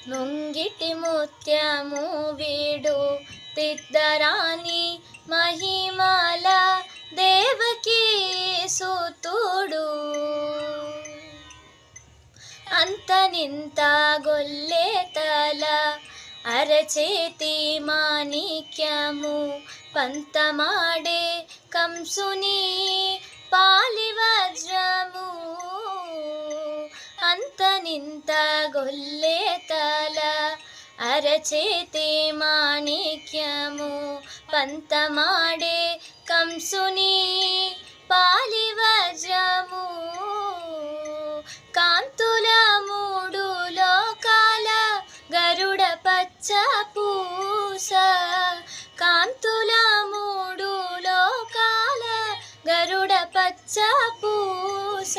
ముంగిటి ముత్యము వీడు తిద్దరాని మహిమల దేవకీ సుతుడు. అంతనింత గొల్లె తల అరచేతి మాణిక్యము పంతమాడే కంసుని పాలి వజ్రము. అంతనింత గొల్లె తల అరచేతి మాణిక్యము పంతమాడే కంసుని పాలి వజ్రము. కాంతుల మూడు లోకాల గరుడ పచ్చ పూస. కాంతుల మూడు లోకాల గరుడ పచ్చ పూస.